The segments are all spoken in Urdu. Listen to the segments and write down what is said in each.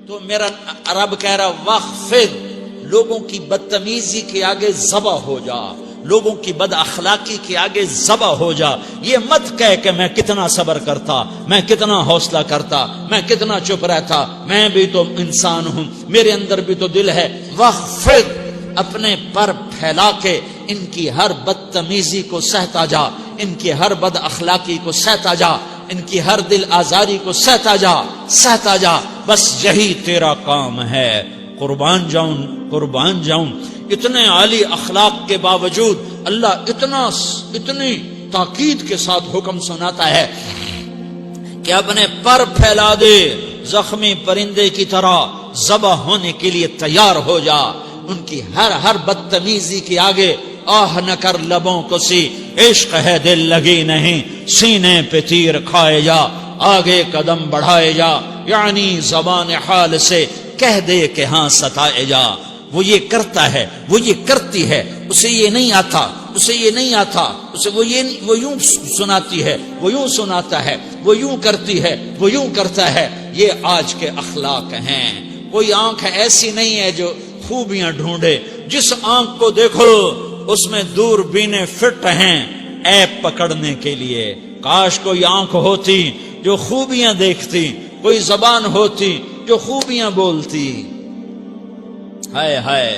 تو میرا رب کہہ رہا وخفض، لوگوں کی بدتمیزی کے آگے ذبح ہو جا، لوگوں کی بد اخلاقی کے آگے ذبح ہو جا. یہ مت کہہ کہ میں کتنا صبر کرتا، میں کتنا حوصلہ کرتا، میں کتنا چپ رہتا، میں بھی تو انسان ہوں، میرے اندر بھی تو دل ہے. وخفض، اپنے پر پھیلا کے ان کی ہر بدتمیزی کو سہتا جا، ان کی ہر بد اخلاقی کو سہتا جا، ان کی ہر دل آزاری کو سہتا جا، سہتا جا. بس یہی تیرا کام ہے. قربان جاؤں، قربان جاؤں. اتنے عالی اخلاق کے باوجود اللہ اتنی تاکید کے ساتھ حکم سناتا ہے کہ اپنے پر پھیلا دے، زخمی پرندے کی طرح ذبح ہونے کے لیے تیار ہو جا. ان کی ہر بدتمیزی کے آگے آہ نہ کر لبوں کو سی، عشق ہے دل لگی نہیں، سینے پہ تیر کھائے جا، آگے قدم بڑھائے جا. یعنی زبان حال سے کہہ دے کہ ہاں ستائے جا. وہ یہ کرتا ہے، وہ یہ کرتی ہے، اسے یہ نہیں آتا، اسے یہ نہیں آتا، اسے وہ یوں سناتی ہے، وہ یوں سناتا ہے، وہ یوں کرتی ہے، وہ یوں کرتا ہے. یہ آج کے اخلاق ہیں. کوئی آنکھ ایسی نہیں ہے جو خوبیاں ڈھونڈے. جس آنکھ کو دیکھو اس میں دوربینیں فٹ ہیں عیب پکڑنے کے لیے. کاش کوئی آنکھ ہوتی جو خوبیاں دیکھتی، کوئی زبان ہوتی جو خوبیاں بولتی. ہائے ہائے،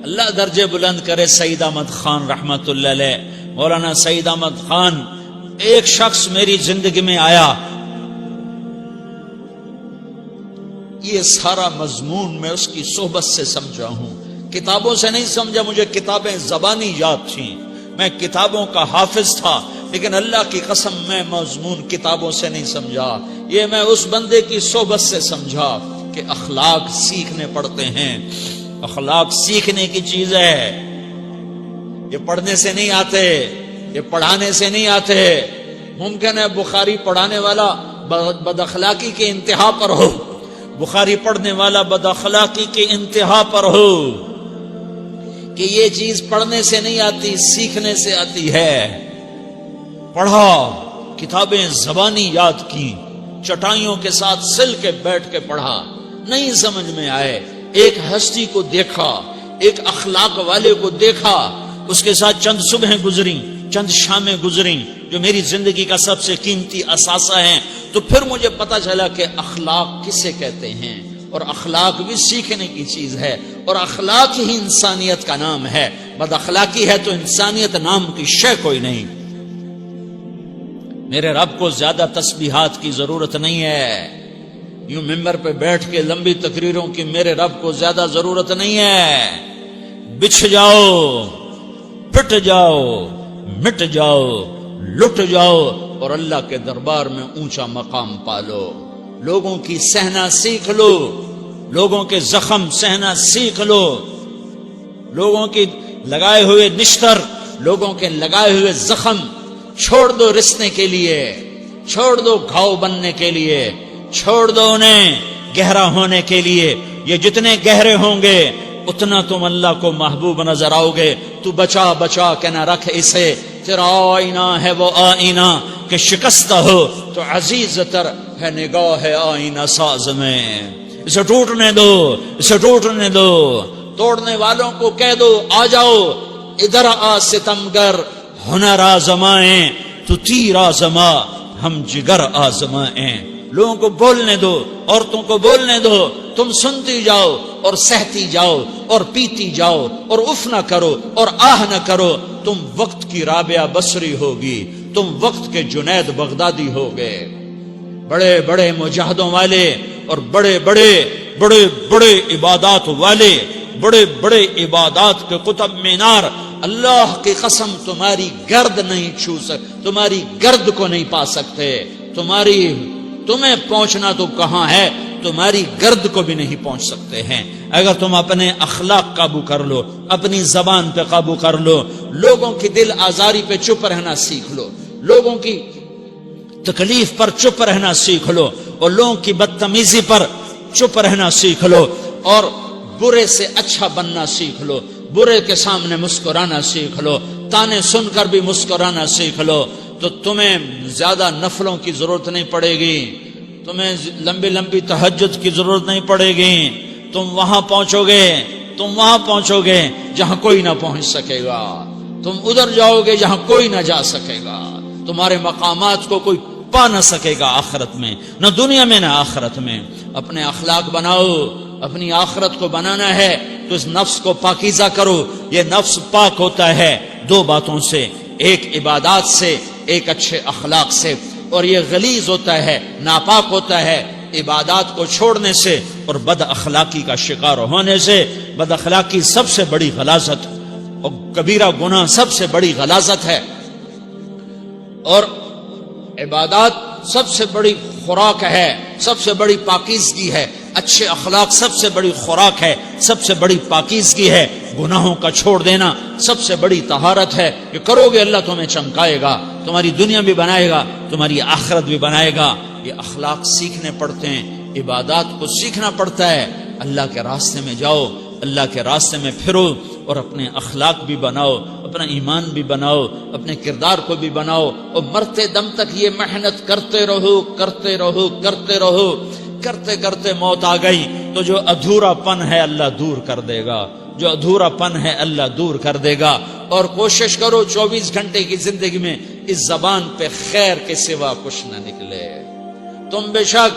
اللہ درجے بلند کرے. سعید احمد خان رحمت اللہ علیہ، مولانا سعید احمد خان، ایک شخص میری زندگی میں آیا. یہ سارا مضمون میں اس کی صحبت سے سمجھا ہوں، کتابوں سے نہیں سمجھا. مجھے کتابیں زبانی یاد تھیں، میں کتابوں کا حافظ تھا، لیکن اللہ کی قسم میں مضمون کتابوں سے نہیں سمجھا. یہ میں اس بندے کی صحبت سے سمجھا کہ اخلاق سیکھنے پڑتے ہیں. اخلاق سیکھنے کی چیز ہے، یہ پڑھنے سے نہیں آتے، یہ پڑھانے سے نہیں آتے. ممکن ہے بخاری پڑھانے والا بد اخلاقی کے انتہا پر ہو، بخاری پڑھنے والا بد اخلاقی کے انتہا پر ہو، کہ یہ چیز پڑھنے سے نہیں آتی، سیکھنے سے آتی ہے. پڑھا، کتابیں زبانی یاد کی، چٹائیوں کے ساتھ سل کے بیٹھ کے پڑھا. نہیں سمجھ میں آئے، ایک ہستی کو دیکھا، ایک اخلاق والے کو دیکھا، اس کے ساتھ چند صبحیں گزری، چند شامیں گزری جو میری زندگی کا سب سے قیمتی اثاثہ ہیں. تو پھر مجھے پتا چلا کہ اخلاق کسے کہتے ہیں، اور اخلاق بھی سیکھنے کی چیز ہے، اور اخلاق ہی انسانیت کا نام ہے. بد اخلاقی ہے تو انسانیت نام کی شے کوئی نہیں. میرے رب کو زیادہ تسبیحات کی ضرورت نہیں ہے، یوں ممبر پہ بیٹھ کے لمبی تقریروں کی میرے رب کو زیادہ ضرورت نہیں ہے. بچھ جاؤ، پٹ جاؤ، مٹ جاؤ، لٹ جاؤ، اور اللہ کے دربار میں اونچا مقام پالو. لوگوں کی سہنا سیکھ لو، لوگوں کے زخم سہنا سیکھ لو، لوگوں کی لگائے ہوئے نشتر، لوگوں کے لگائے ہوئے زخم چھوڑ دو رسنے کے لیے، چھوڑ دو گھاؤ بننے کے لیے، چھوڑ دو انہیں گہرا ہونے کے لیے. یہ جتنے گہرے ہوں گے اتنا تم اللہ کو محبوب نظر آؤ گے. تو بچا بچا کے نہ رکھ اسے، تیرا آئینہ ہے وہ آئینہ کہ شکستہ ہو تو عزیز تر ہے نگاہ آئینہ ساز میں. اسے ٹوٹنے دو، اسے ٹوٹنے دو. توڑنے والوں کو کہہ دو آ جاؤ ادھر آ ستمگر، ہنر آزمائیں تو تیر آزما، ہم جگر آزمائیں. لوگوں کو بولنے دو، عورتوں کو بولنے دو، تم سنتی جاؤ اور سہتی جاؤ اور پیتی جاؤ اور اف نہ کرو اور آہ نہ کرو. تم وقت کی رابعہ بصری ہوگی، تم وقت کے جنید بغدادی ہوگے. بڑے بڑے مجاہدوں والے اور بڑے بڑے بڑے بڑے عبادات والے، بڑے بڑے عبادات کے قطب مینار، اللہ کی قسم تمہاری گرد نہیں چھو تمہاری گرد کو نہیں پا سکتے. تمہیں پہنچنا تو کہاں ہے، تمہاری گرد کو بھی نہیں پہنچ سکتے ہیں. اگر تم اپنے اخلاق قابو کر لو، اپنی زبان پہ قابو کر لو، لوگوں کی دل آزاری پہ چپ رہنا سیکھ لو، لوگوں کی تکلیف پر چپ رہنا سیکھ لو، اور لوگوں کی بدتمیزی پر چپ رہنا سیکھ لو، اور برے سے اچھا بننا سیکھ لو، برے کے سامنے مسکرانا سیکھ لو، تانے سن کر بھی مسکرانا سیکھ لو، تو تمہیں زیادہ نفلوں کی ضرورت نہیں پڑے گی. تمہیں لمبی لمبی تہجد کی ضرورت نہیں پڑے گی. تم وہاں پہنچو گے جہاں کوئی نہ پہنچ سکے گا. تم ادھر جاؤ گے جہاں کوئی نہ جا سکے گا. تمہارے مقامات کو کوئی پا نہ سکے گا آخرت میں، نہ دنیا میں نہ آخرت میں. اپنے اخلاق بناؤ. اپنی آخرت کو بنانا ہے تو اس نفس کو پاکیزہ کرو. یہ نفس پاک ہوتا ہے دو باتوں سے، ایک عبادات سے، ایک اچھے اخلاق سے. اور یہ غلیظ ہوتا ہے، ناپاک ہوتا ہے عبادات کو چھوڑنے سے اور بد اخلاقی کا شکار ہونے سے. بد اخلاقی سب سے بڑی غلاظت اور کبیرہ گناہ سب سے بڑی غلاظت ہے، اور عبادات سب سے بڑی خوراک ہے، سب سے بڑی پاکیزگی ہے. اچھے اخلاق سب سے بڑی خوراک ہے، سب سے بڑی پاکیزگی ہے. گناہوں کا چھوڑ دینا سب سے بڑی طہارت ہے. یہ کرو گے اللہ تمہیں چمکائے گا، تمہاری دنیا بھی بنائے گا، تمہاری آخرت بھی بنائے گا. یہ اخلاق سیکھنے پڑتے ہیں، عبادات کو سیکھنا پڑتا ہے. اللہ کے راستے میں جاؤ، اللہ کے راستے میں پھرو، اور اپنے اخلاق بھی بناؤ، اپنا ایمان بھی بناؤ، اپنے کردار کو بھی بناؤ. اور مرتے دم تک یہ محنت کرتے رہو. کرتے کرتے موت آ گئی تو جو ادھورا پن ہے اللہ دور کر دے گا. جو ادھورا پن ہے اللہ دور کر دے گا. اور کوشش کرو 24 گھنٹے کی زندگی میں اس زبان پہ خیر کے سوا کچھ نہ نکلے. تم بے شک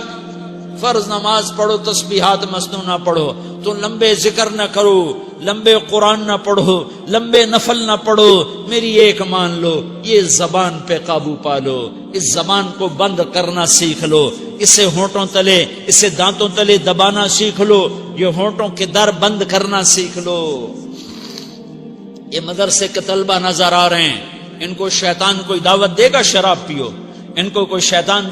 فرض نماز پڑھو، تسبیحات مسنون نہ پڑھو، تو لمبے ذکر نہ کرو، لمبے قرآن نہ پڑھو، لمبے نفل نہ پڑھو. میری ایک مان لو، یہ زبان پہ قابو پا لو. اس زبان کو بند کرنا سیکھ لو. اسے ہونٹوں تلے، اسے دانتوں تلے دبانا سیکھ لو. یہ ہونٹوں کے در بند کرنا سیکھ لو. یہ مدرسے کے طلبہ نظر آ رہے ہیں، ان کو شیطان کوئی دعوت دے گا شراب پیو، ان کو کوئی شیطان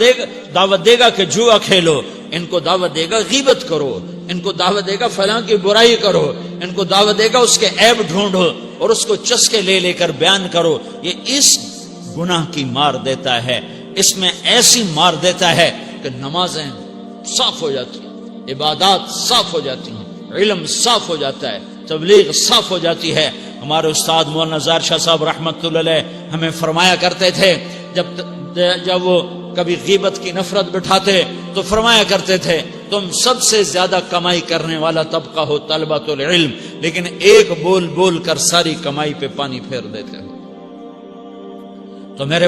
دعوت دے گا کہ جوا کھیلو، ان کو دعوت دے گا غیبت کرو، ان کو دعوت دے گا فلاں کی برائی کرو، ان کو دعوت دے گا اس کے عیب ڈھونڈو اور اس کو چسکے لے لے کر بیان کرو. یہ اس گناہ کی مار دیتا ہے، اس میں ایسی مار دیتا ہے کہ نمازیں صاف ہو جاتی ہیں، عبادات صاف ہو جاتی ہیں، علم صاف ہو جاتا ہے، تبلیغ صاف ہو جاتی ہے. ہمارے استاد مولانا زار شاہ صاحب رحمت اللہ علیہ ہمیں فرمایا کرتے تھے، جب وہ کبھی غیبت کی نفرت بٹھاتے تو فرمایا کرتے تھے تم سب سے زیادہ کمائی کرنے والا طبقہ ہو طلبۃ العلم، لیکن ایک بول بول کر ساری کمائی پہ پانی پھیر دیتے ہو. تو میرے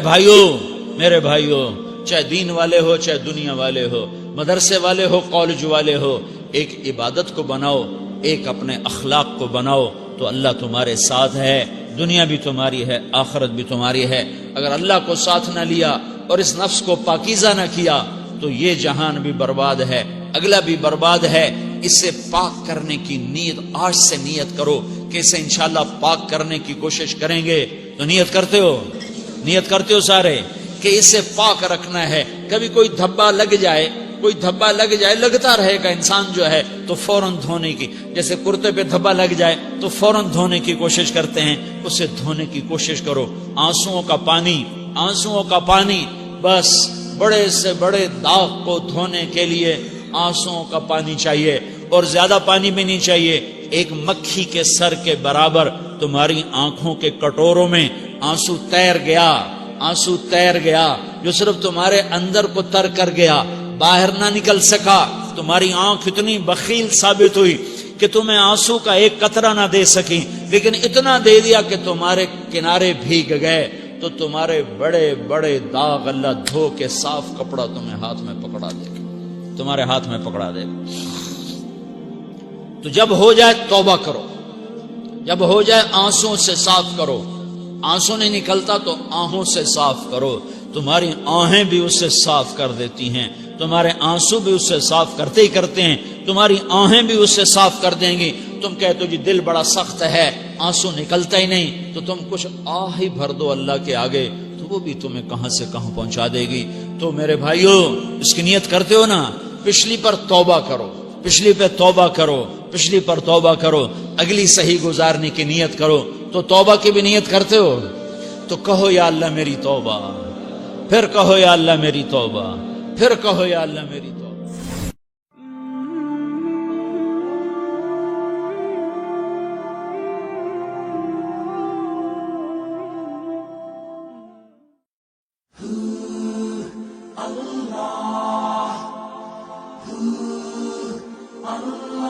بھائیوں چاہے دین والے ہو، چاہے دنیا والے ہو، مدرسے والے ہو، کالج والے ہو، ایک عبادت کو بناؤ، ایک اپنے اخلاق کو بناؤ تو اللہ تمہارے ساتھ ہے. دنیا بھی تمہاری ہے، آخرت بھی تمہاری ہے. اگر اللہ کو ساتھ نہ لیا اور اس نفس کو پاکیزہ نہ کیا تو یہ جہان بھی برباد ہے، اگلا بھی برباد ہے. اسے پاک کرنے کی نیت آج سے نیت کرو کہ اسے انشاءاللہ پاک کرنے کی کوشش کریں گے. تو نیت کرتے ہو سارے کہ اسے پاک رکھنا ہے. کبھی کوئی دھبا لگ جائے، لگتا رہے گا انسان جو ہے تو فوراً دھونے کی، جیسے کرتے پہ دھبا لگ جائے تو فوراً دھونے کی کوشش کرتے ہیں، اسے دھونے کی کوشش کرو. آنسوؤں کا پانی بس بڑے سے بڑے داغ کو دھونے کے لیے آنسوؤں کا پانی چاہیے، اور زیادہ پانی بھی نہیں چاہیے. ایک مکھی کے سر کے برابر تمہاری آنکھوں کے کٹوروں میں آنسو تیر گیا جو صرف تمہارے اندر کو تر کر گیا، باہر نہ نکل سکا. تمہاری آنکھ اتنی بخیل ثابت ہوئی کہ تمہیں آنسو کا ایک قطرہ نہ دے سکی، لیکن اتنا دے دیا کہ تمہارے کنارے بھیگ گئے. تو تمہارے بڑے بڑے داغ اللہ دھو کے صاف کپڑا تمہیں ہاتھ میں پکڑا دے گا، تمہارے ہاتھ میں پکڑا دے گا. تو جب ہو جائے توبہ کرو، جب ہو جائے آنسوں سے صاف کرو. آنسو نہیں نکلتا تو آہوں سے صاف کرو. تمہاری آہیں بھی اسے صاف کر دیتی ہیں، تمہارے آنسو بھی اسے صاف کرتے ہی کرتے ہیں، تمہاری آہیں بھی اسے صاف کر دیں گی. تم کہتے ہو جی دل بڑا سخت ہے، آنسو نکلتا ہی نہیں، تو تم کچھ آہ ہی بھر دو اللہ کے آگے، تو وہ بھی تمہیں کہاں سے کہاں پہنچا دے گی. تو میرے بھائیو اس کی نیت کرتے ہو نا، پچھلی پر توبہ کرو، پچھلی پہ توبہ کرو، پچھلی پر توبہ کرو، اگلی صحیح گزارنے کی نیت کرو. تو توبہ کی بھی نیت کرتے ہو تو کہو یا اللہ میری توبہ، پھر کہو یا اللہ میری توبہ، پھر کہو یا اللہ میری توبہ. اللہ